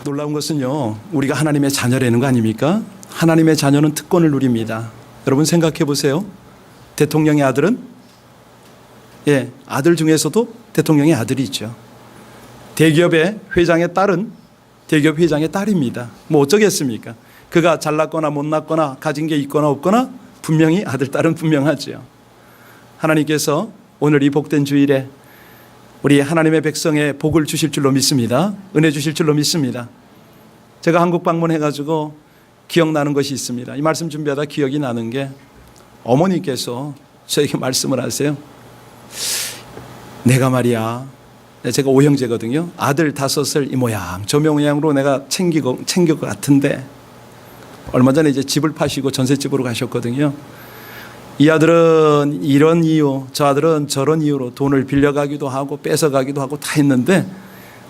놀라운 것은요, 우리가 하나님의 자녀라는 거 아닙니까? 하나님의 자녀는 특권을 누립니다. 여러분 생각해 보세요. 대통령의 아들은 아들 중에서도 대통령의 아들이 있죠. 대기업의 회장의 딸은 대기업 회장의 딸입니다. 뭐 어쩌겠습니까? 그가 잘났거나 못났거나 가진 게 있거나 없거나 분명히 아들, 딸은 분명하죠. 하나님께서 오늘 이 복된 주일에 우리 하나님의 백성의 복을 주실 줄로 믿습니다. 은혜 주실 줄로 믿습니다. 제가 한국 방문해가지고 기억나는 것이 있습니다. 이 말씀 준비하다 기억이 나는 게 어머니께서 저에게 말씀을 하세요. 내가 말이야, 제가 오형제거든요. 아들 5을 이 모양 저 모양으로 내가 챙길 것 같은데 얼마 전에 이제 집을 파시고 전셋집으로 가셨거든요. 이 아들은 이런 이유, 저 아들은 저런 이유로 돈을 빌려가기도 하고 뺏어가기도 하고 다 했는데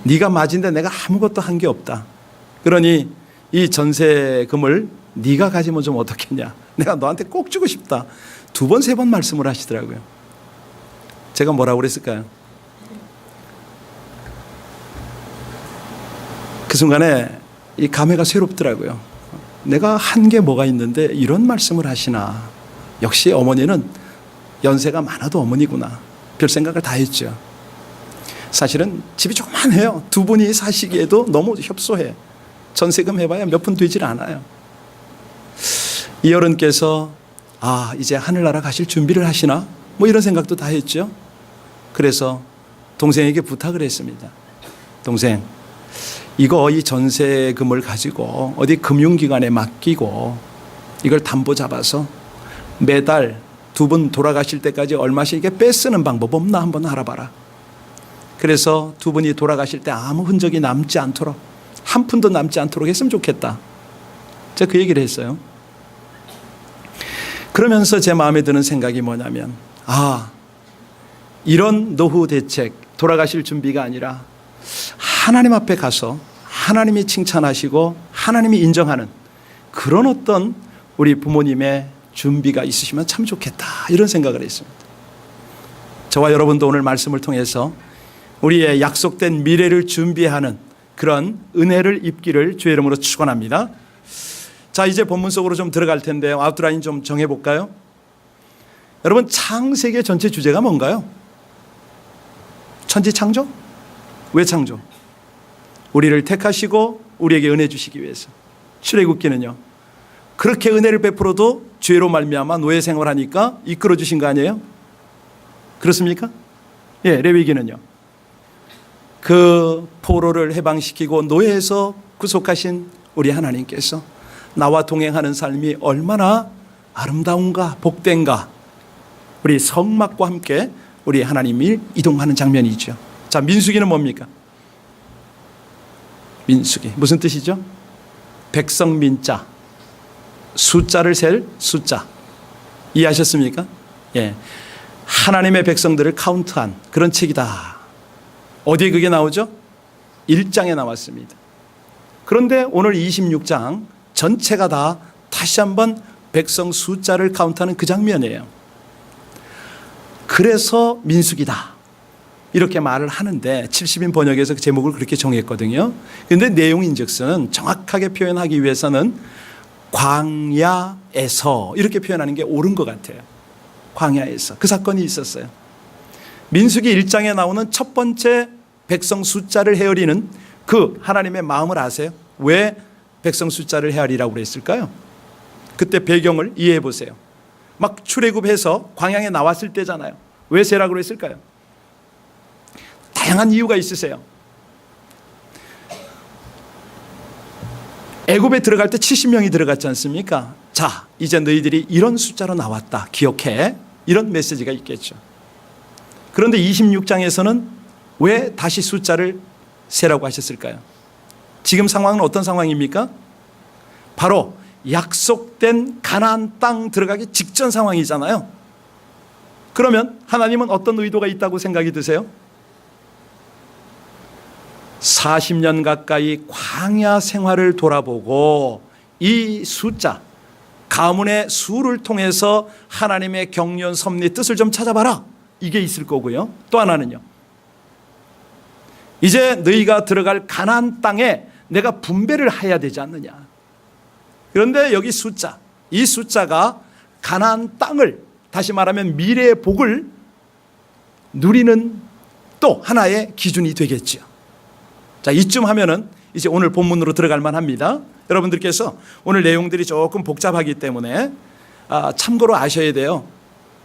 네가 맞은데 내가 아무것도 한 게 없다. 그러니 이 전세금을 네가 가지면 좀 어떻겠냐. 내가 너한테 꼭 주고 싶다. 2번, 3번 말씀을 하시더라고요. 제가 뭐라고 그랬을까요? 그 순간에 이 감회가 새롭더라고요. 내가 한 게 뭐가 있는데 이런 말씀을 하시나. 역시 어머니는 연세가 많아도 어머니구나. 별 생각을 다 했죠. 사실은 집이 조그만해요. 2분이 사시기에도 너무 협소해. 전세금 해봐야 몇 푼 되질 않아요. 이 어른께서 이제 하늘나라 가실 준비를 하시나? 뭐 이런 생각도 다 했죠. 그래서 동생에게 부탁을 했습니다. 동생, 이 전세금을 가지고 어디 금융기관에 맡기고 이걸 담보 잡아서 매달 2분 돌아가실 때까지 얼마씩 이게 빼쓰는 방법 없나 한번 알아봐라. 그래서 2분이 돌아가실 때 아무 흔적이 남지 않도록, 한 푼도 남지 않도록 했으면 좋겠다. 제가 그 얘기를 했어요. 그러면서 제 마음에 드는 생각이 뭐냐면 이런 노후 대책, 돌아가실 준비가 아니라 하나님 앞에 가서 하나님이 칭찬하시고 하나님이 인정하는 그런 어떤 우리 부모님의 준비가 있으시면 참 좋겠다, 이런 생각을 했습니다. 저와 여러분도 오늘 말씀을 통해서 우리의 약속된 미래를 준비하는 그런 은혜를 입기를 주의 이름으로 축원합니다. 자, 이제 본문 속으로 좀 들어갈 텐데요. 아웃라인 좀 정해볼까요? 여러분, 창세기 전체 주제가 뭔가요? 천지 창조? 왜 창조? 우리를 택하시고 우리에게 은혜 주시기 위해서. 출애굽기는요, 그렇게 은혜를 베풀어도 죄로 말미암아 노예 생활하니까 이끌어 주신 거 아니에요? 그렇습니까? 레위기는요, 그 포로를 해방시키고 노예에서 구속하신 우리 하나님께서 나와 동행하는 삶이 얼마나 아름다운가, 복된가, 우리 성막과 함께 우리 하나님이 이동하는 장면이죠. 자, 민수기는 뭡니까? 민수기 무슨 뜻이죠? 백성민자, 숫자를 셀 숫자. 이해하셨습니까? 하나님의 백성들을 카운트한 그런 책이다. 어디에 그게 나오죠? 1장에 나왔습니다. 그런데 오늘 26장 전체가 다 다시 한번 백성 숫자를 카운트하는 그 장면이에요. 그래서 민수기다, 이렇게 말을 하는데 70인 번역에서 그 제목을 그렇게 정했거든요. 그런데 내용인즉슨 정확하게 표현하기 위해서는 광야에서 이렇게 표현하는 게 옳은 것 같아요. 광야에서 그 사건이 있었어요. 민수기 1장에 나오는 첫 번째 백성 숫자를 헤아리는 그 하나님의 마음을 아세요? 왜 백성 숫자를 헤아리라고 그랬을까요? 그때 배경을 이해해 보세요. 막 출애굽해서 광야에 나왔을 때잖아요. 왜 세라고 그랬을까요? 다양한 이유가 있으세요. 애굽에 들어갈 때 70명이 들어갔지 않습니까? 자, 이제 너희들이 이런 숫자로 나왔다, 기억해. 이런 메시지가 있겠죠. 그런데 26장에서는 왜 다시 숫자를 세라고 하셨을까요? 지금 상황은 어떤 상황입니까? 바로 약속된 가나안 땅 들어가기 직전 상황이잖아요. 그러면 하나님은 어떤 의도가 있다고 생각이 드세요? 40년 가까이 광야 생활을 돌아보고 이 숫자, 가문의 수를 통해서 하나님의 경륜 섭리 뜻을 좀 찾아봐라, 이게 있을 거고요. 또 하나는요, 이제 너희가 들어갈 가나안 땅에 내가 분배를 해야 되지 않느냐. 그런데 여기 숫자, 이 숫자가 가나안 땅을, 다시 말하면 미래의 복을 누리는 또 하나의 기준이 되겠죠. 자, 이쯤 하면은 이제 오늘 본문으로 들어갈 만합니다. 여러분들께서 오늘 내용들이 조금 복잡하기 때문에 참고로 아셔야 돼요.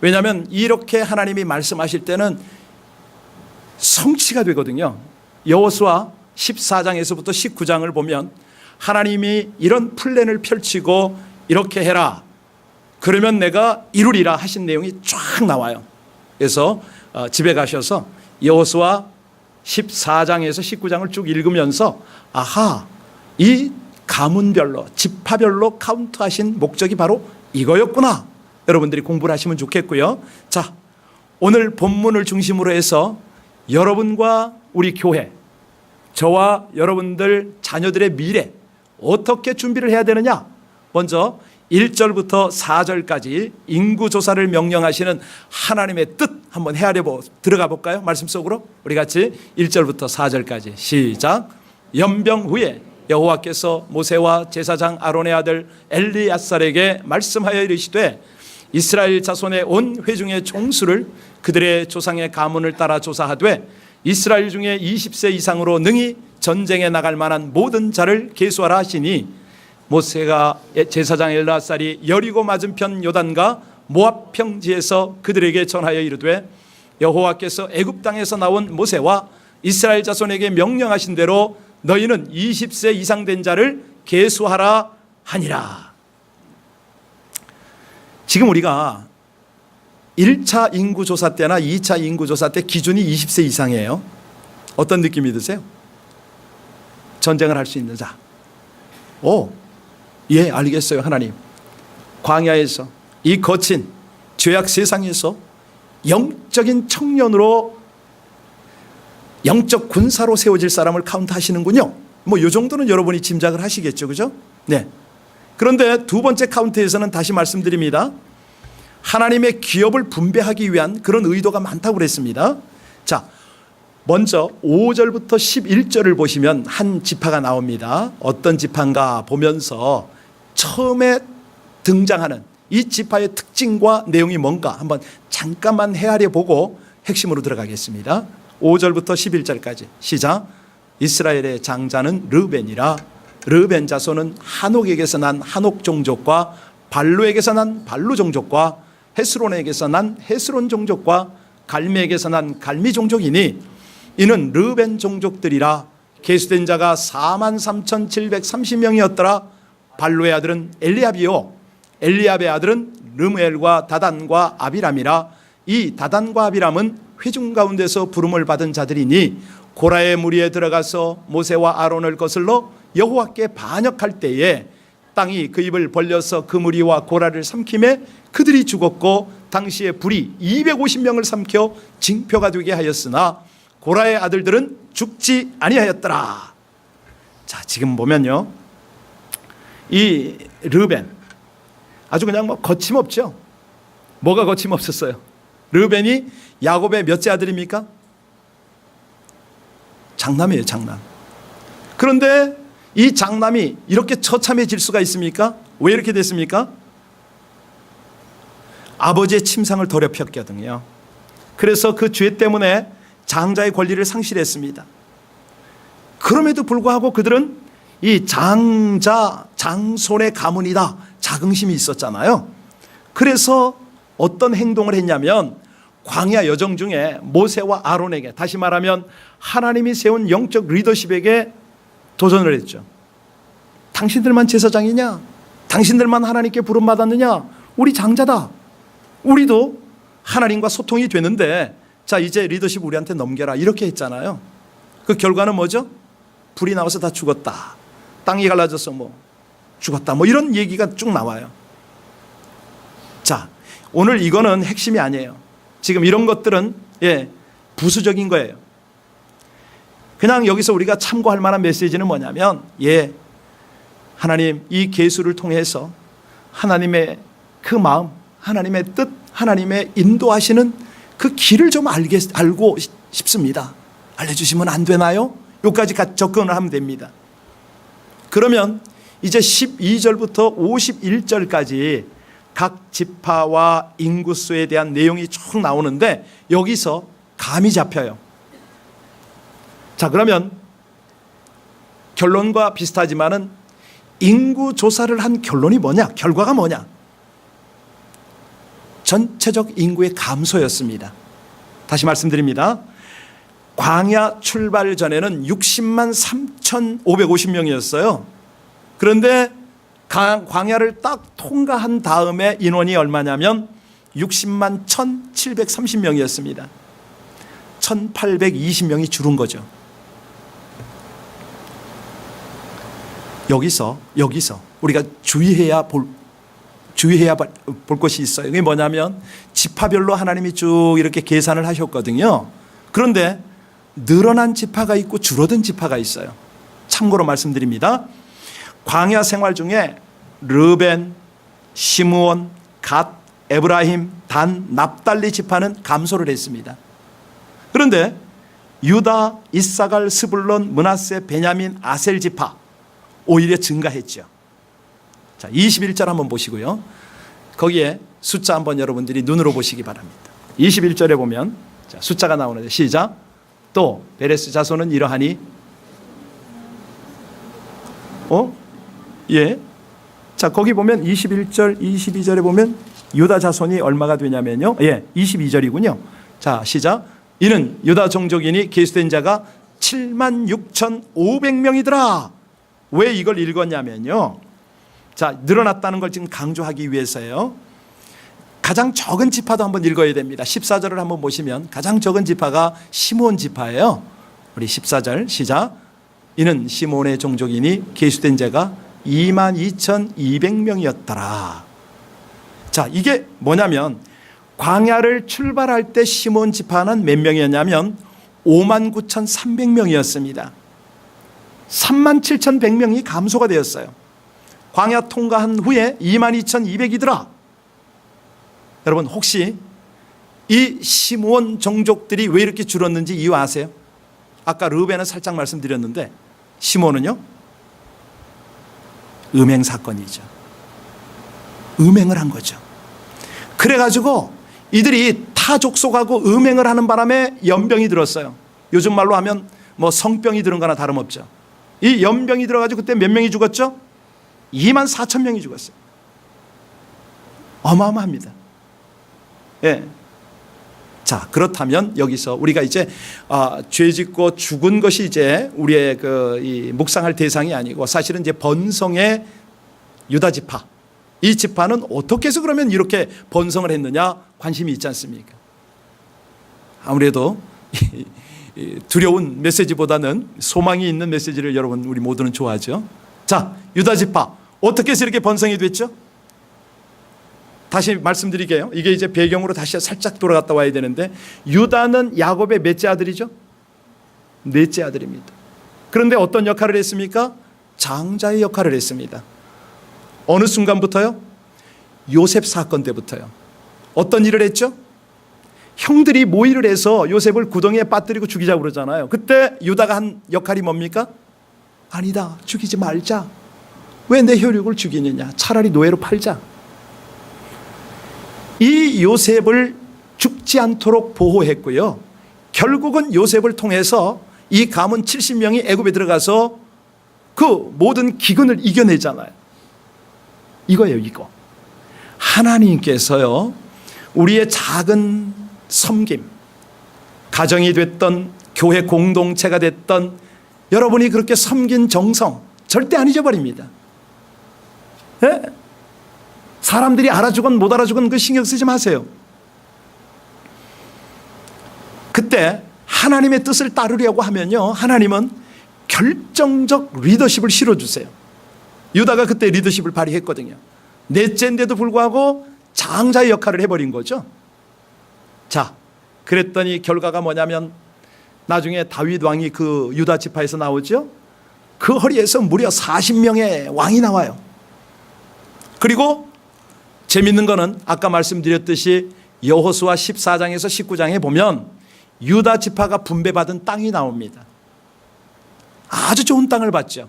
왜냐하면 이렇게 하나님이 말씀하실 때는 성취가 되거든요. 여호수아 14장에서부터 19장을 보면 하나님이 이런 플랜을 펼치고 이렇게 해라, 그러면 내가 이루리라 하신 내용이 쫙 나와요. 그래서 집에 가셔서 여호수아 14장에서 19장을 쭉 읽으면서 아하, 이 가문별로 지파별로 카운트하신 목적이 바로 이거였구나, 여러분들이 공부를 하시면 좋겠고요. 자, 오늘 본문을 중심으로 해서 여러분과 우리 교회, 저와 여러분들 자녀들의 미래 어떻게 준비를 해야 되느냐, 먼저 1절부터 4절까지 인구조사를 명령하시는 하나님의 뜻 한번 헤아려 들어가 볼까요? 말씀 속으로 우리 같이 1절부터 4절까지 시작. 연병 후에 여호와께서 모세와 제사장 아론의 아들 엘리야살에게 말씀하여 이르시되 이스라엘 자손의 온 회중의 총수를 그들의 조상의 가문을 따라 조사하되 이스라엘 중에 20세 이상으로 능히 전쟁에 나갈 만한 모든 자를 계수하라 하시니 모세가 제사장 엘리야살이 여리고 맞은편 요단과 모압 평지에서 그들에게 전하여 이르되 여호와께서 애굽 땅에서 나온 모세와 이스라엘 자손에게 명령하신 대로 너희는 20세 이상 된 자를 계수하라 하니라. 지금 우리가 1차 인구조사 때나 2차 인구조사 때 기준이 20세 이상이에요. 어떤 느낌이 드세요? 전쟁을 할 수 있는 자. 예, 알겠어요. 하나님, 광야에서 이 거친 죄악 세상에서 영적인 청년으로 영적 군사로 세워질 사람을 카운트하시는군요. 뭐 이 정도는 여러분이 짐작을 하시겠죠, 그죠? 네. 그런데 두 번째 카운트에서는 다시 말씀드립니다. 하나님의 기업을 분배하기 위한 그런 의도가 많다고 그랬습니다. 자, 먼저 5절부터 11절을 보시면 한 지파가 나옵니다. 어떤 지파인가 보면서 처음에 등장하는 이 지파의 특징과 내용이 뭔가 한번 잠깐만 헤아려 보고 핵심으로 들어가겠습니다. 5절부터 11절까지 시작. 이스라엘의 장자는 르벤이라. 르벤 자손은 한옥에게서 난 한옥 종족과 발루에게서 난 발루 종족과 헤스론에게서 난 헤스론 종족과 갈미에게서 난 갈미 종족이니 이는 르벤 종족들이라. 계수된 자가 43,730명이었더라. 발루의 아들은 엘리압이요 엘리압의 아들은 르무엘과 다단과 아비람이라. 이 다단과 아비람은 회중 가운데서 부름을 받은 자들이니 고라의 무리에 들어가서 모세와 아론을 거슬러 여호와께 반역할 때에 땅이 그 입을 벌려서 그 무리와 고라를 삼킴에 그들이 죽었고 당시에 불이 250명을 삼켜 징표가 되게 하였으나 고라의 아들들은 죽지 아니하였더라. 자, 지금 보면요, 이 르벤 아주 그냥 뭐 거침없죠. 뭐가 거침없었어요? 르벤이 야곱의 몇째 아들입니까? 장남이에요, 장남. 그런데 이 장남이 이렇게 처참해질 수가 있습니까? 왜 이렇게 됐습니까? 아버지의 침상을 더럽혔거든요. 그래서 그 죄 때문에 장자의 권리를 상실했습니다. 그럼에도 불구하고 그들은 이 장자, 장손의 가문이다, 자긍심이 있었잖아요. 그래서 어떤 행동을 했냐면 광야 여정 중에 모세와 아론에게, 다시 말하면 하나님이 세운 영적 리더십에게 도전을 했죠. 당신들만 제사장이냐? 당신들만 하나님께 부름받았느냐? 우리 장자다. 우리도 하나님과 소통이 되는데 자, 이제 리더십 우리한테 넘겨라, 이렇게 했잖아요. 그 결과는 뭐죠? 불이 나와서 다 죽었다, 땅이 갈라져서 뭐 죽었다, 뭐 이런 얘기가 쭉 나와요. 자, 오늘 이거는 핵심이 아니에요. 지금 이런 것들은 부수적인 거예요. 그냥 여기서 우리가 참고할 만한 메시지는 뭐냐면, 하나님 이 계수를 통해서 하나님의 그 마음, 하나님의 뜻, 하나님의 인도하시는 그 길을 좀 알고 싶습니다. 알려주시면 안 되나요? 여기까지 접근을 하면 됩니다. 그러면 이제 12절부터 51절까지 각 지파와 인구수에 대한 내용이 쭉 나오는데 여기서 감이 잡혀요. 자, 그러면 결론과 비슷하지만은 인구 조사를 한 결론이 뭐냐? 결과가 뭐냐? 전체적 인구의 감소였습니다. 다시 말씀드립니다. 광야 출발 전에는 60만 3,550명이었어요. 그런데 광야를 딱 통과한 다음에 인원이 얼마냐면 60만 1,730명이었습니다. 1,820명이 줄은 거죠. 여기서 우리가 주의해야 볼 것이 있어요. 이게 뭐냐면 지파별로 하나님이 쭉 이렇게 계산을 하셨거든요. 그런데 늘어난 지파가 있고 줄어든 지파가 있어요. 참고로 말씀드립니다. 광야 생활 중에 르벤, 시므온, 갓, 에브라임, 단, 납달리 지파는 감소를 했습니다. 그런데 유다, 이사갈, 스불론, 므낫세, 베냐민, 아셀 지파 오히려 증가했죠. 자, 21절 한번 보시고요. 거기에 숫자 한번 여러분들이 눈으로 보시기 바랍니다. 21절에 보면 자, 숫자가 나오는데 시작. 또 베레스 자손은 이러하니 예. 자, 거기 보면 21절, 22절에 보면 유다 자손이 얼마가 되냐면요. 예, 22절이군요. 자, 시작. 이는 유다 종족이니 계수된 자가 76,500명이더라. 왜 이걸 읽었냐면요. 자, 늘어났다는 걸 지금 강조하기 위해서예요. 가장 적은 지파도 한번 읽어야 됩니다. 14절을 한번 보시면 가장 적은 지파가 시므온 지파예요. 우리 14절 시작. 이는 시므온의 종족이니 계수된 자가 22,200명이었더라. 자, 이게 뭐냐면 광야를 출발할 때 시므온 지파는 몇 명이었냐면 59,300명이었습니다. 37,100명이 감소가 되었어요. 광야 통과한 후에 22,200이더라. 여러분 혹시 이 시므온 종족들이 왜 이렇게 줄었는지 이유 아세요? 아까 르벤은 살짝 말씀드렸는데 시므온은요? 음행 사건이죠. 음행을 한 거죠. 그래가지고 이들이 타 족속하고 음행을 하는 바람에 연병이 들었어요. 요즘 말로 하면 뭐 성병이 들은 거나 다름없죠. 이 연병이 들어가지고 그때 몇 명이 죽었죠? 24,000명이 죽었어요. 어마어마합니다. 예. 자, 그렇다면 여기서 우리가 이제 죄 짓고 죽은 것이 이제 우리의 이 묵상할 대상이 아니고 사실은 이제 번성의 유다 지파, 이 지파는 어떻게 해서 그러면 이렇게 번성을 했느냐 관심이 있지 않습니까? 아무래도 두려운 메시지보다는 소망이 있는 메시지를 여러분 우리 모두는 좋아하죠. 자, 유다 지파 어떻게 해서 이렇게 번성이 됐죠? 다시 말씀드릴게요. 이게 이제 배경으로 다시 살짝 돌아갔다 와야 되는데 유다는 야곱의 몇째 아들이죠? 넷째 아들입니다. 그런데 어떤 역할을 했습니까? 장자의 역할을 했습니다. 어느 순간부터요? 요셉 사건 때부터요. 어떤 일을 했죠? 형들이 모의를 해서 요셉을 구덩이에 빠뜨리고 죽이자고 그러잖아요. 그때 유다가 한 역할이 뭡니까? 아니다, 죽이지 말자. 왜 내 혈육을 죽이느냐? 차라리 노예로 팔자. 이 요셉을 죽지 않도록 보호했고요. 결국은 요셉을 통해서 이 가문 70명이 애굽에 들어가서 그 모든 기근을 이겨내잖아요. 이거예요, 이거. 하나님께서요, 우리의 작은 섬김, 가정이 됐던 교회 공동체가 됐던 여러분이 그렇게 섬긴 정성 절대 안 잊어버립니다. 예? 사람들이 알아주건 못 알아주건 그 신경 쓰지 마세요. 그때 하나님의 뜻을 따르려고 하면요, 하나님은 결정적 리더십을 실어주세요. 유다가 그때 리더십을 발휘했거든요. 넷째인데도 불구하고 장자의 역할을 해버린 거죠. 자, 그랬더니 결과가 뭐냐면 나중에 다윗 왕이 그 유다 지파에서 나오죠. 그 허리에서 무려 40명의 왕이 나와요. 그리고 재밌는 거는 아까 말씀드렸듯이 여호수아 14장에서 19장에 보면 유다 지파가 분배받은 땅이 나옵니다. 아주 좋은 땅을 받죠.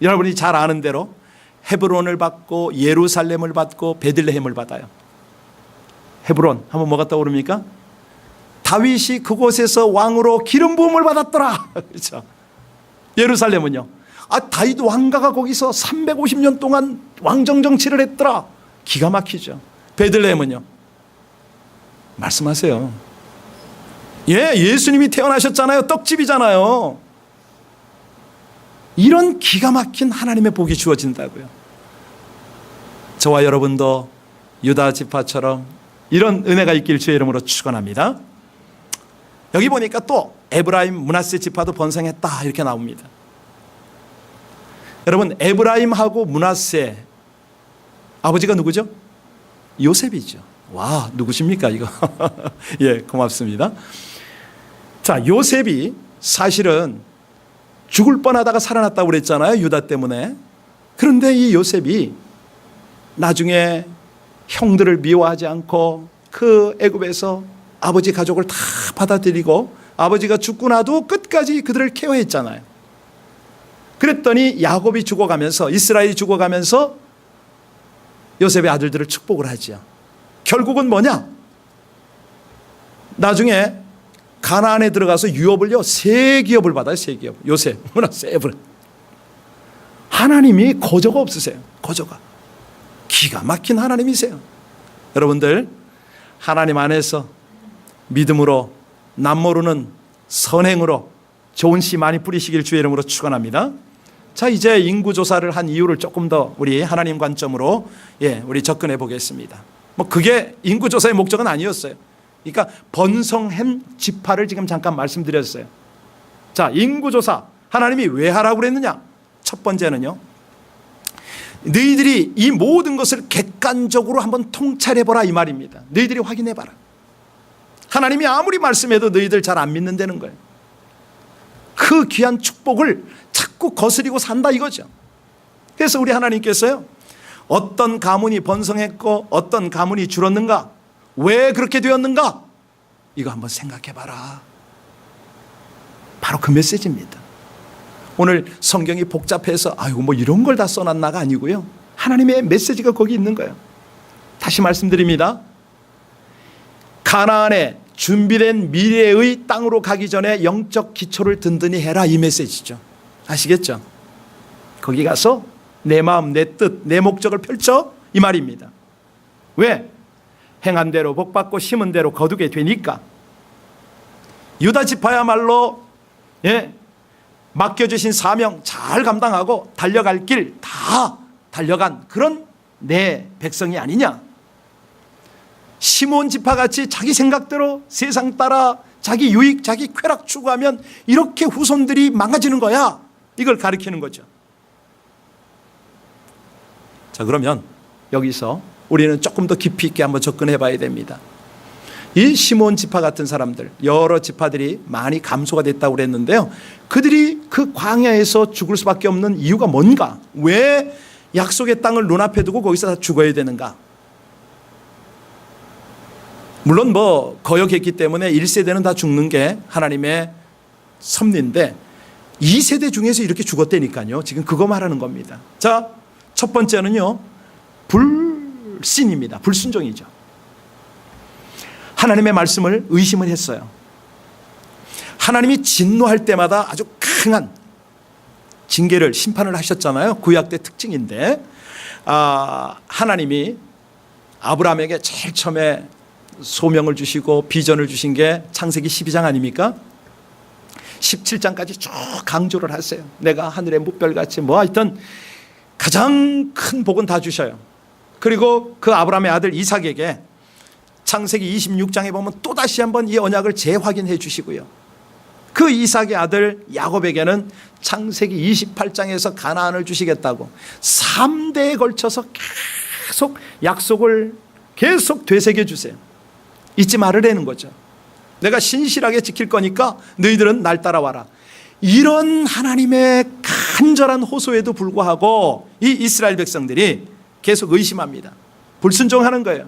여러분이 잘 아는 대로 헤브론을 받고 예루살렘을 받고 베들레헴을 받아요. 헤브론 하면 뭐가 떠오릅니까? 다윗이 그곳에서 왕으로 기름 부음을 받았더라. 그렇죠. 예루살렘은요, 다윗 왕가가 거기서 350년 동안 왕정 정치를 했더라. 기가 막히죠. 베들레헴은요, 말씀하세요. 예수님이 태어나셨잖아요. 떡집이잖아요. 이런 기가 막힌 하나님의 복이 주어진다고요. 저와 여러분도 유다 지파처럼 이런 은혜가 있길 주의 이름으로 축원합니다. 여기 보니까 또 에브라임 므낫세 지파도 번성했다 이렇게 나옵니다. 여러분, 에브라임하고 므낫세 아버지가 누구죠? 요셉이죠. 와, 누구십니까 이거? 예, 고맙습니다. 자, 요셉이 사실은 죽을 뻔하다가 살아났다고 그랬잖아요, 유다 때문에. 그런데 이 요셉이 나중에 형들을 미워하지 않고 그 애굽에서 아버지 가족을 다 받아들이고 아버지가 죽고 나도 끝까지 그들을 케어했잖아요. 그랬더니 야곱이 죽어가면서, 이스라엘이 죽어가면서 요셉의 아들들을 축복을 하죠. 결국은 뭐냐? 나중에 가나안에 들어가서 유업을요, 3기업을 받아요. 3기업. 요셉, 므낫세, 에브라임. 하나님이 거저가 없으세요. 거저가. 기가 막힌 하나님이세요. 여러분들, 하나님 안에서 믿음으로, 남모르는 선행으로 좋은 씨 많이 뿌리시길 주의 이름으로 축원합니다. 자, 이제 인구조사를 한 이유를 조금 더 우리 하나님 관점으로 우리 접근해 보겠습니다. 그게 인구조사의 목적은 아니었어요. 그러니까 번성한 지파를 지금 잠깐 말씀드렸어요. 자, 인구조사 하나님이 왜 하라고 그랬느냐? 첫 번째는요, 너희들이 이 모든 것을 객관적으로 한번 통찰해보라 이 말입니다. 너희들이 확인해봐라. 하나님이 아무리 말씀해도 너희들 잘 안 믿는다는 거예요. 그 귀한 축복을 자꾸 거스리고 산다 이거죠. 그래서 우리 하나님께서요, 어떤 가문이 번성했고 어떤 가문이 줄었는가, 왜 그렇게 되었는가, 이거 한번 생각해봐라. 바로 그 메시지입니다. 오늘 성경이 복잡해서 아이고 뭐 이런 걸 다 써놨나가 아니고요, 하나님의 메시지가 거기 있는 거예요. 다시 말씀드립니다. 가나안에 준비된 미래의 땅으로 가기 전에 영적 기초를 든든히 해라, 이 메시지죠. 아시겠죠? 거기 가서 내 마음, 내 뜻, 내 목적을 펼쳐, 이 말입니다. 왜? 행한 대로 복받고 심은 대로 거두게 되니까. 유다 지파야말로 맡겨주신 사명 잘 감당하고 달려갈 길 다 달려간 그런 내 백성이 아니냐. 시몬 지파같이 자기 생각대로 세상 따라 자기 유익, 자기 쾌락 추구하면 이렇게 후손들이 망가지는 거야. 이걸 가리키는 거죠. 자, 그러면 여기서 우리는 조금 더 깊이 있게 한번 접근해 봐야 됩니다. 이 시몬 지파 같은 사람들, 여러 지파들이 많이 감소가 됐다고 그랬는데요, 그들이 그 광야에서 죽을 수밖에 없는 이유가 뭔가? 왜 약속의 땅을 눈앞에 두고 거기서 다 죽어야 되는가? 물론 거역했기 때문에 1세대는 다 죽는 게 하나님의 섭리인데 2세대 중에서 이렇게 죽었다니까요. 지금 그거 말하는 겁니다. 자, 첫 번째는요, 불신입니다. 불순종이죠. 하나님의 말씀을 의심을 했어요. 하나님이 진노할 때마다 아주 강한 징계를, 심판을 하셨잖아요. 구약 때 특징인데, 하나님이 아브라함에게 제일 처음에 소명을 주시고 비전을 주신 게 창세기 12장 아닙니까? 17장까지 쭉 강조를 하세요. 내가 하늘의 묵별같이 하여튼 가장 큰 복은 다 주셔요. 그리고 그 아브라함의 아들 이삭에게 창세기 26장에 보면 또다시 한번 이 언약을 재확인해 주시고요. 그 이삭의 아들 야곱에게는 창세기 28장에서 가나안을 주시겠다고 3대에 걸쳐서 계속 약속을 계속 되새겨 주세요. 잊지 말으라는 거죠. 내가 신실하게 지킬 거니까 너희들은 날 따라와라. 이런 하나님의 간절한 호소에도 불구하고 이 이스라엘 백성들이 계속 의심합니다. 불순종하는 거예요.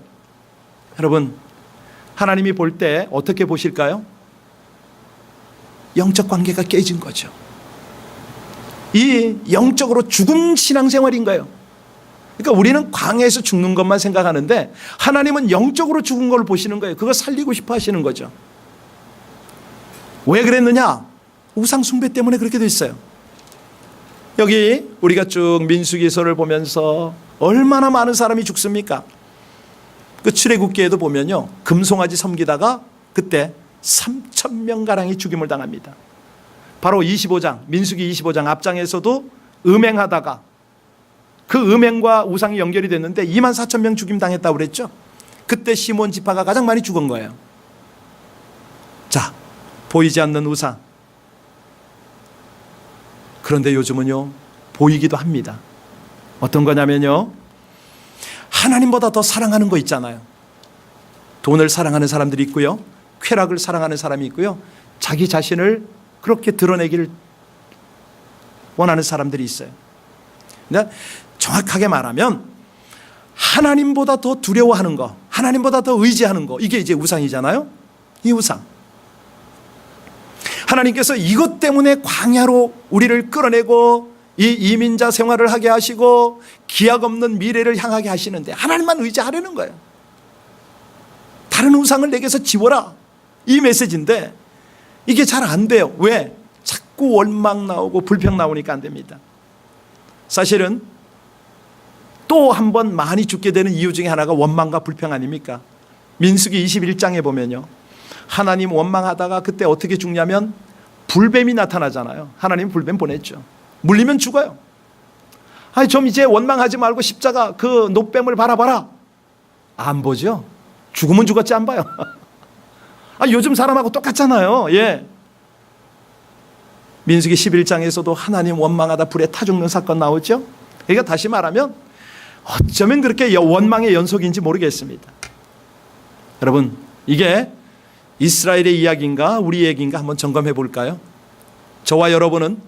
여러분, 하나님이 볼 때 어떻게 보실까요? 영적 관계가 깨진 거죠. 이 영적으로 죽은 신앙생활인 거예요. 그러니까 우리는 광야에서 죽는 것만 생각하는데 하나님은 영적으로 죽은 걸 보시는 거예요. 그거 살리고 싶어 하시는 거죠. 왜 그랬느냐? 우상 숭배 때문에 그렇게 됐어요. 여기 우리가 쭉 민수기서를 보면서 얼마나 많은 사람이 죽습니까? 그 출애굽기에도 보면요, 금송아지 섬기다가 그때 3,000명가량이 죽임을 당합니다. 바로 25장, 민수기 25장 앞장에서도 음행하다가 그 음행과 우상이 연결이 됐는데 24,000명 죽임 당했다고 그랬죠. 그때 시몬 지파가 가장 많이 죽은 거예요. 자, 보이지 않는 우상. 그런데 요즘은요, 보이기도 합니다. 어떤 거냐면요, 하나님보다 더 사랑하는 거 있잖아요. 돈을 사랑하는 사람들이 있고요, 쾌락을 사랑하는 사람이 있고요, 자기 자신을 그렇게 드러내기를 원하는 사람들이 있어요. 근데 정확하게 말하면 하나님보다 더 두려워하는 거, 하나님보다 더 의지하는 거, 이게 이제 우상이잖아요. 이 우상. 하나님께서 이것 때문에 광야로 우리를 끌어내고 이 이민자 생활을 하게 하시고 기약 없는 미래를 향하게 하시는데 하나님만 의지하려는 거예요. 다른 우상을 내게서 지워라, 이 메시지인데 이게 잘 안 돼요. 왜? 자꾸 원망 나오고 불평 나오니까 안 됩니다. 사실은 또 한 번 많이 죽게 되는 이유 중에 하나가 원망과 불평 아닙니까? 민수기 21장에 보면요, 하나님 원망하다가 그때 어떻게 죽냐면 불뱀이 나타나잖아요. 하나님 불뱀 보냈죠. 물리면 죽어요. 아니, 좀 이제 원망하지 말고 십자가 그 노뱀을 바라봐라. 안 보죠. 죽으면 죽었지 안 봐요. 아, 요즘 사람하고 똑같잖아요. 예. 민수기 11장에서도 하나님 원망하다 불에 타 죽는 사건 나오죠. 그러니까 다시 말하면 어쩌면 그렇게 원망의 연속인지 모르겠습니다. 여러분, 이게 이스라엘의 이야기인가 우리 얘기인가 한번 점검해 볼까요? 저와 여러분은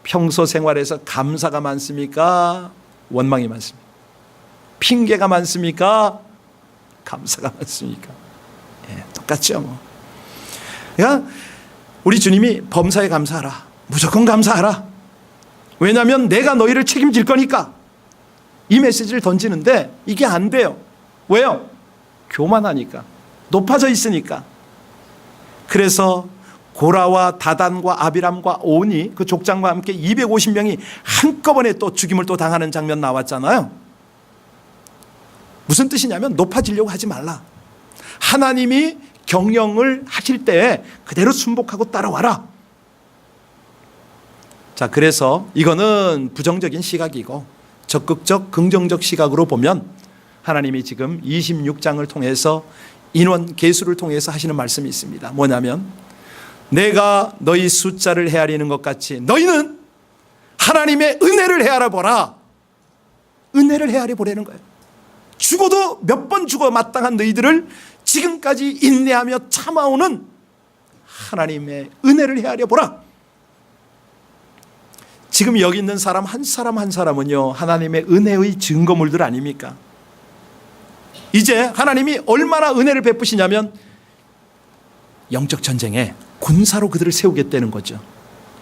평소 생활에서 감사가 많습니까? 원망이 많습니까? 핑계가 많습니까? 감사가 많습니까? 예, 똑같죠 뭐. 그러니까 우리 주님이 범사에 감사하라, 무조건 감사하라. 왜냐하면 내가 너희를 책임질 거니까, 이 메시지를 던지는데 이게 안 돼요. 왜요? 교만하니까, 높아져 있으니까. 그래서 고라와 다단과 아비람과 오니 그 족장과 함께 250명이 한꺼번에 또 죽임을 또 당하는 장면 나왔잖아요. 무슨 뜻이냐면 높아지려고 하지 말라. 하나님이 경영을 하실 때 그대로 순복하고 따라와라. 자, 그래서 이거는 부정적인 시각이고 적극적 긍정적 시각으로 보면 하나님이 지금 26장을 통해서 인원 계수를 통해서 하시는 말씀이 있습니다. 뭐냐면 내가 너희 숫자를 헤아리는 것 같이 너희는 하나님의 은혜를 헤아려 보라. 은혜를 헤아려 보라는 거예요. 죽어도 몇 번 죽어 마땅한 너희들을 지금까지 인내하며 참아오는 하나님의 은혜를 헤아려 보라. 지금 여기 있는 사람 한 사람 한 사람은요, 하나님의 은혜의 증거물들 아닙니까? 이제 하나님이 얼마나 은혜를 베푸시냐면 영적 전쟁에 군사로 그들을 세우겠다는 거죠.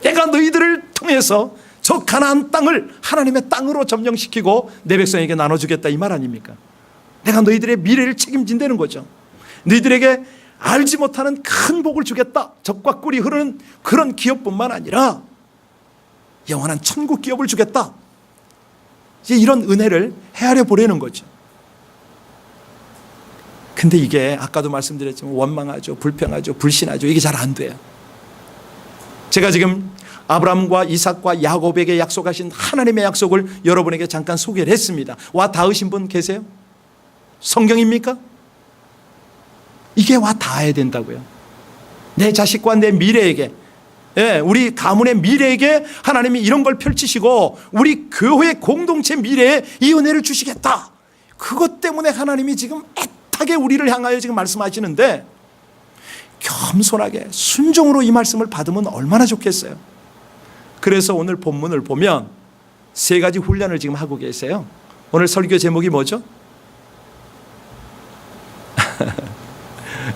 내가 너희들을 통해서 저 가나안 땅을 하나님의 땅으로 점령시키고 내 백성에게 나눠주겠다, 이 말 아닙니까? 내가 너희들의 미래를 책임진다는 거죠. 너희들에게 알지 못하는 큰 복을 주겠다. 젖과 꿀이 흐르는 그런 기업뿐만 아니라 영원한 천국 기업을 주겠다. 이제 이런 은혜를 헤아려 보려는 거죠. 근데 이게 아까도 말씀드렸지만 원망하죠, 불평하죠, 불신하죠. 이게 잘 안 돼요. 제가 지금 아브라함과 이삭과 야곱에게 약속하신 하나님의 약속을 여러분에게 잠깐 소개를 했습니다. 와 닿으신 분 계세요? 성경입니까? 이게 와 닿아야 된다고요. 내 자식과 내 미래에게, 우리 가문의 미래에게 하나님이 이런 걸 펼치시고 우리 교회 공동체 미래에 이 은혜를 주시겠다. 그것 때문에 하나님이 지금 애타게 우리를 향하여 지금 말씀하시는데 겸손하게 순종으로 이 말씀을 받으면 얼마나 좋겠어요. 그래서 오늘 본문을 보면 세 가지 훈련을 지금 하고 계세요. 오늘 설교 제목이 뭐죠?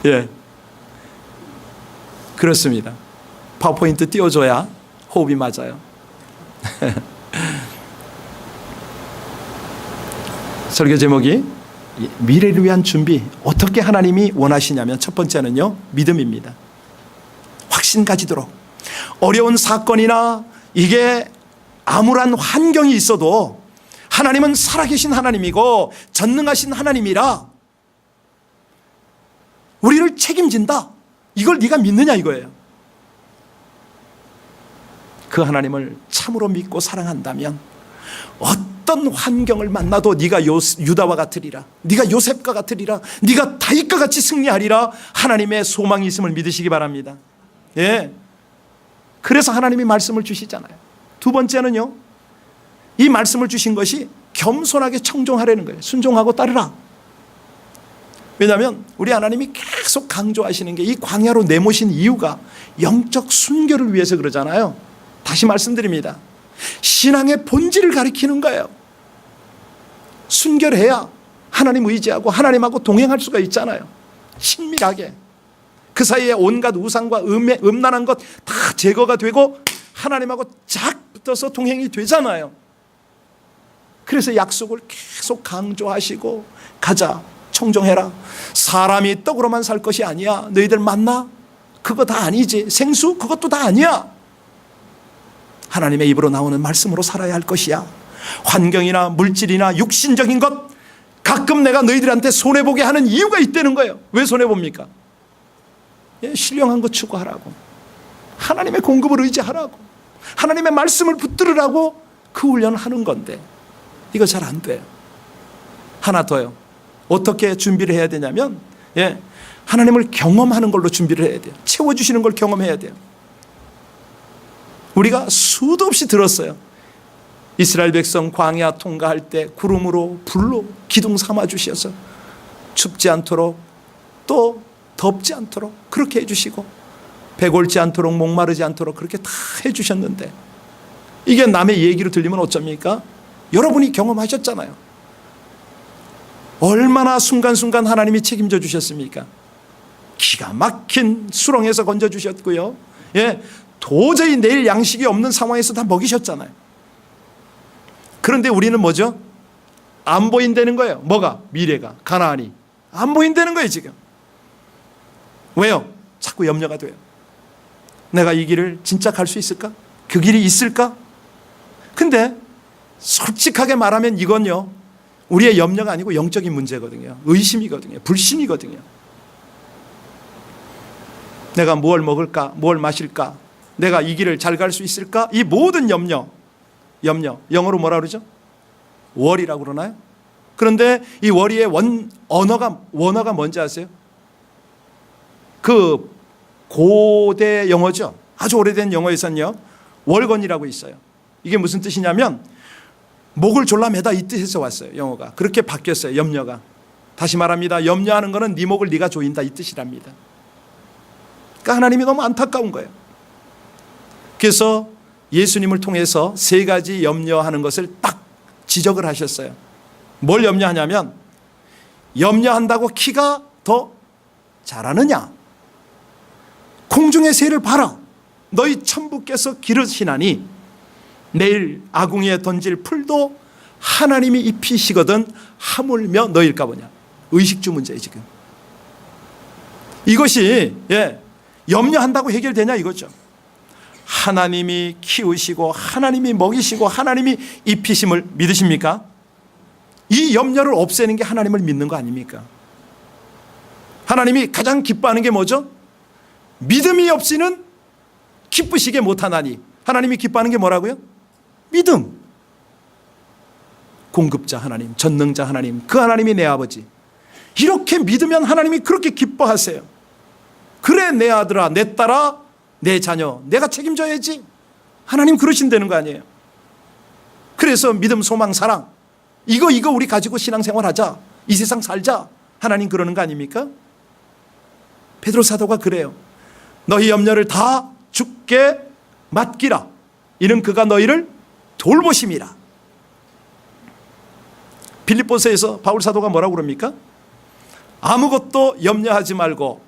예, 그렇습니다. 파워포인트 띄워줘야 호흡이 맞아요. 설교 제목이 미래를 위한 준비. 어떻게 하나님이 원하시냐면 첫 번째는요, 믿음입니다. 확신 가지도록. 어려운 사건이나 이게 암울한 환경이 있어도 하나님은 살아계신 하나님이고 전능하신 하나님이라 우리를 책임진다. 이걸 네가 믿느냐 이거예요. 그 하나님을 참으로 믿고 사랑한다면 어떤 환경을 만나도 네가 유다와 같으리라, 네가 요셉과 같으리라, 네가 다윗과 같이 승리하리라. 하나님의 소망이 있음을 믿으시기 바랍니다. 예. 그래서 하나님이 말씀을 주시잖아요. 두 번째는요, 이 말씀을 주신 것이 겸손하게 청종하라는 거예요. 순종하고 따르라. 왜냐하면 우리 하나님이 계속 강조하시는 게 이 광야로 내모신 이유가 영적 순결을 위해서 그러잖아요. 다시 말씀드립니다. 신앙의 본질을 가리키는 거예요. 순결해야 하나님 의지하고 하나님하고 동행할 수가 있잖아요. 친밀하게. 그 사이에 온갖 우상과 음란한 것 다 제거가 되고 하나님하고 쫙 붙어서 동행이 되잖아요. 그래서 약속을 계속 강조하시고 가자, 청종해라. 사람이 떡으로만 살 것이 아니야. 너희들 만나? 그거 다 아니지. 생수? 그것도 다 아니야. 하나님의 입으로 나오는 말씀으로 살아야 할 것이야. 환경이나 물질이나 육신적인 것 가끔 내가 너희들한테 손해보게 하는 이유가 있다는 거예요. 왜 손해봅니까? 신령한 것 추구하라고, 하나님의 공급을 의지하라고, 하나님의 말씀을 붙들으라고 그 훈련을 하는 건데 이거 잘 안 돼요. 하나 더요. 어떻게 준비를 해야 되냐면 하나님을 경험하는 걸로 준비를 해야 돼요. 채워주시는 걸 경험해야 돼요. 우리가 수도 없이 들었어요. 이스라엘 백성 광야 통과할 때 구름으로 불로 기둥 삼아 주셔서 춥지 않도록 또 덥지 않도록 그렇게 해주시고 배골지 않도록 목마르지 않도록 그렇게 다 해주셨는데 이게 남의 얘기로 들리면 어쩝니까? 여러분이 경험하셨잖아요. 얼마나 순간순간 하나님이 책임져 주셨습니까? 기가 막힌 수렁에서 건져 주셨고요. 도저히 내일 양식이 없는 상황에서 다 먹이셨잖아요. 그런데 우리는 뭐죠? 안 보인다는 거예요. 뭐가? 미래가, 가나안이 안 보인다는 거예요 지금. 왜요? 자꾸 염려가 돼요. 내가 이 길을 진짜 갈 수 있을까? 그 길이 있을까? 근데 솔직하게 말하면 이건요, 우리의 염려가 아니고 영적인 문제거든요. 의심이거든요. 불신이거든요. 내가 뭘 먹을까? 뭘 마실까? 내가 이 길을 잘 갈 수 있을까? 이 모든 염려, 영어로 뭐라 그러죠? worry라고 그러나요? 그런데 이 worry의 원어가 뭔지 아세요? 그 고대 영어죠. 아주 오래된 영어에서는요, 월건이라고 있어요. 이게 무슨 뜻이냐면 목을 졸라매다 이 뜻에서 왔어요. 영어가 그렇게 바뀌었어요. 염려가. 다시 말합니다. 염려하는 거는 네 목을 네가 조인다 이 뜻이랍니다. 그러니까 하나님이 너무 안타까운 거예요. 그래서 예수님을 통해서 세 가지 염려하는 것을 딱 지적을 하셨어요. 뭘 염려하냐면 염려한다고 키가 더 자라느냐? 공중의 새를 봐라. 너희 천부께서 기르시나니 내일 아궁이에 던질 풀도 하나님이 입히시거든 하물며 너일까 보냐. 의식주 문제예요 지금. 이것이 염려한다고 해결되냐 이거죠. 하나님이 키우시고 하나님이 먹이시고 하나님이 입히심을 믿으십니까? 이 염려를 없애는 게 하나님을 믿는 거 아닙니까? 하나님이 가장 기뻐하는 게 뭐죠? 믿음이 없이는 기쁘시게 못하나니. 하나님이 기뻐하는 게 뭐라고요? 믿음. 공급자 하나님, 전능자 하나님, 그 하나님이 내 아버지. 이렇게 믿으면 하나님이 그렇게 기뻐하세요. 그래 내 아들아, 내 딸아, 내 자녀, 내가 책임져야지. 하나님 그러신다는 거 아니에요. 그래서 믿음, 소망, 사랑 이거 우리 가지고 신앙생활하자. 이 세상 살자. 하나님 그러는 거 아닙니까? 베드로 사도가 그래요. 너희 염려를 다 주께 맡기라. 이는 그가 너희를 돌보심이라. 빌립보서에서 바울 사도가 뭐라고 그럽니까? 아무것도 염려하지 말고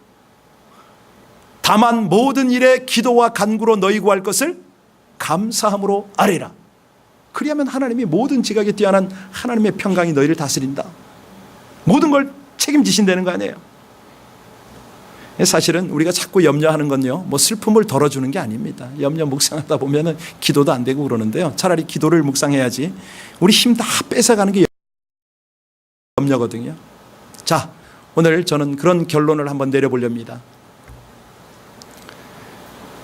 다만 모든 일에 기도와 간구로 너희 구할 것을 감사함으로 아뢰라. 그리하면 하나님이 모든 지각에 뛰어난 하나님의 평강이 너희를 다스린다. 모든 걸 책임지신다는 거 아니에요. 사실은 우리가 자꾸 염려하는 건요, 뭐 슬픔을 덜어주는 게 아닙니다. 염려 묵상하다 보면은 기도도 안 되고 그러는데요. 차라리 기도를 묵상해야지. 우리 힘 다 뺏어가는 게 염려거든요. 자, 오늘 저는 그런 결론을 한번 내려보렵니다.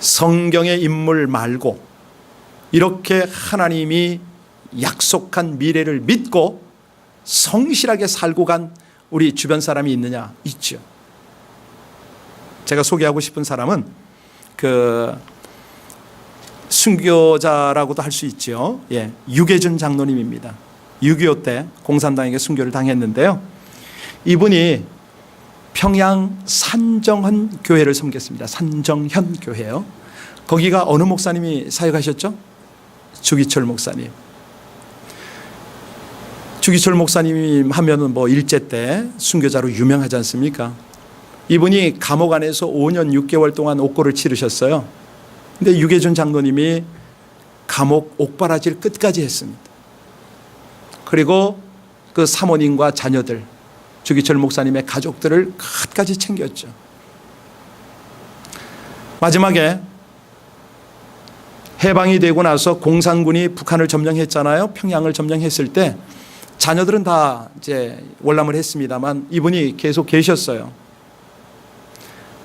성경의 인물 말고 이렇게 하나님이 약속한 미래를 믿고 성실하게 살고 간 우리 주변 사람이 있느냐? 있죠. 제가 소개하고 싶은 사람은 그 순교자라고도 할 수 있죠. 예, 유계준 장로님입니다. 6.25 때 공산당에게 순교를 당했는데요. 이분이 평양 산정헌 교회를 섬겼습니다. 산정현 교회요. 거기가 어느 목사님이 사역하셨죠? 주기철 목사님. 주기철 목사님 하면은 뭐 일제 때 순교자로 유명하지 않습니까? 이분이 감옥 안에서 5년 6개월 동안 옥고를 치르셨어요. 근데 유계준 장로님이 감옥 옥바라지를 끝까지 했습니다. 그리고 그 사모님과 자녀들, 주기철 목사님의 가족들을 끝까지 챙겼죠. 마지막에 해방이 되고 나서 공산군이 북한을 점령했잖아요. 평양을 점령했을 때 자녀들은 다 이제 월남을 했습니다만 이분이 계속 계셨어요.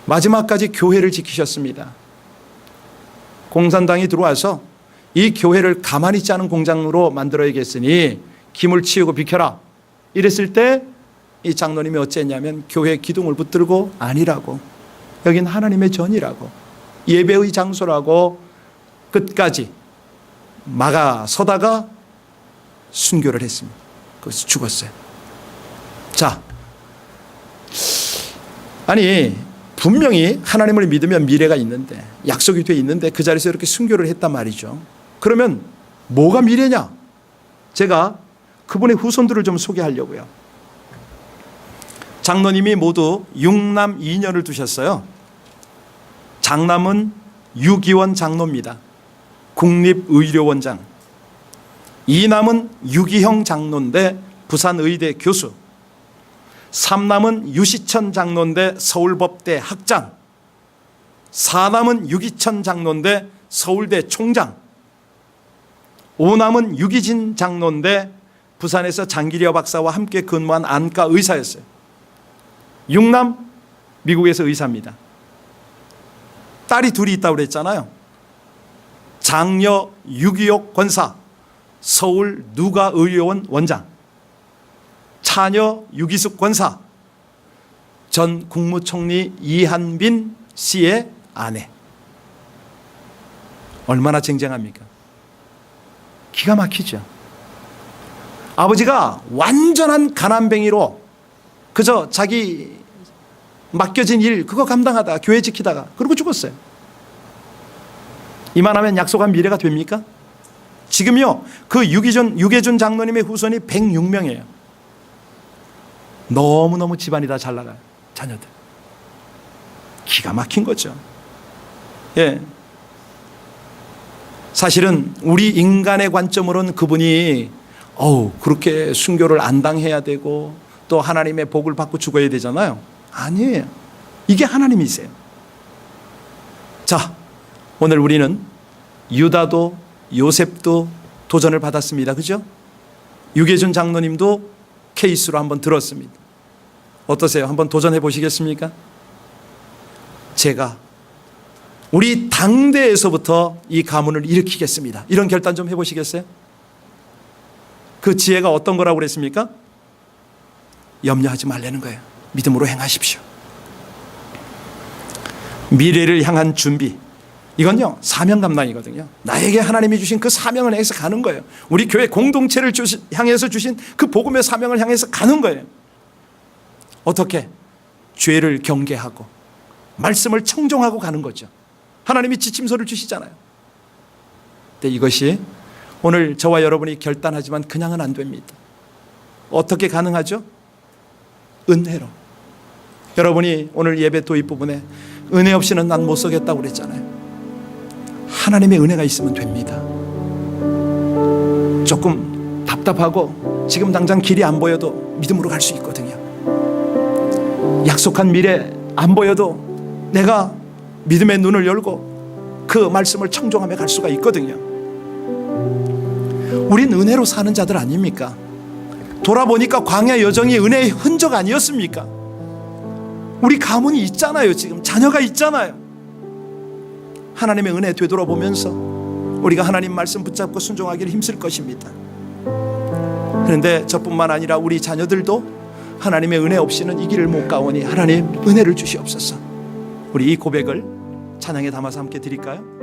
마지막까지 교회를 지키셨습니다. 공산당이 들어와서 이 교회를 가만히 있지 않은 공장으로 만들어야겠으니 김을 치우고 비켜라. 이랬을 때 이 장로님이 어쨌냐면 교회 기둥을 붙들고 아니라고. 여긴 하나님의 전이라고. 예배의 장소라고 끝까지 막아서다가 순교를 했습니다. 거기서 죽었어요. 자, 아니 분명히 하나님을 믿으면 미래가 있는데 약속이 돼 있는데 그 자리에서 이렇게 순교를 했단 말이죠. 그러면 뭐가 미래냐? 제가 그분의 후손들을 좀 소개하려고요. 장로님이 모두 6남 2녀를 두셨어요. 장남은 유기원 장로입니다. 국립의료원장. 2남은 유기형 장로인데 부산의대 교수. 3남은 유시천 장로인데 서울법대 학장. 4남은 유기천 장로인데 서울대 총장. 5남은 유기진 장로인데 부산에서 장기려 박사와 함께 근무한 안과 의사였어요. 6남 미국에서 의사입니다. 딸이 둘이 있다고 그랬잖아요. 장녀 유기옥 권사, 서울 누가의료원 원장. 차녀 유기숙 권사, 전 국무총리 이한빈 씨의 아내. 얼마나 쟁쟁합니까? 기가 막히죠. 아버지가 완전한 가난뱅이로 그저 자기 맡겨진 일 그거 감당하다가 교회 지키다가 그러고 죽었어요. 이만하면 약속한 미래가 됩니까? 지금요 그 유계준 장로님의 후손이 106명이에요. 너무너무 집안이 다 잘 나가요. 자녀들. 기가 막힌 거죠. 예. 사실은 우리 인간의 관점으로는 그분이 그렇게 순교를 안 당해야 되고 또 하나님의 복을 받고 죽어야 되잖아요. 아니에요. 이게 하나님이세요. 자, 오늘 우리는 유다도 요셉도 도전을 받았습니다. 그죠? 유계준 장로님도 케이스로 한번 들었습니다. 어떠세요? 한번 도전해 보시겠습니까? 제가 우리 당대에서부터 이 가문을 일으키겠습니다. 이런 결단 좀 해보시겠어요? 그 지혜가 어떤 거라고 그랬습니까? 염려하지 말라는 거예요. 믿음으로 행하십시오. 미래를 향한 준비. 이건요 사명 감당이거든요. 나에게 하나님이 주신 그 사명을 향해서 가는 거예요. 우리 교회 공동체를 향해서 주신 그 복음의 사명을 향해서 가는 거예요. 어떻게? 죄를 경계하고 말씀을 청종하고 가는 거죠. 하나님이 지침서를 주시잖아요. 근데 이것이 오늘 저와 여러분이 결단하지만 그냥은 안 됩니다. 어떻게 가능하죠? 은혜로. 여러분이 오늘 예배 도입 부분에 은혜 없이는 난 못 서겠다고 그랬잖아요. 하나님의 은혜가 있으면 됩니다. 조금 답답하고 지금 당장 길이 안 보여도 믿음으로 갈 수 있거든요. 약속한 미래 안 보여도 내가 믿음의 눈을 열고 그 말씀을 청종하며 갈 수가 있거든요. 우린 은혜로 사는 자들 아닙니까? 돌아보니까 광야 여정이 은혜의 흔적 아니었습니까? 우리 가문이 있잖아요. 지금 자녀가 있잖아요. 하나님의 은혜 되돌아보면서 우리가 하나님 말씀 붙잡고 순종하기를 힘쓸 것입니다. 그런데 저뿐만 아니라 우리 자녀들도 하나님의 은혜 없이는 이 길을 못 가오니 하나님 은혜를 주시옵소서. 우리 이 고백을 찬양에 담아서 함께 드릴까요?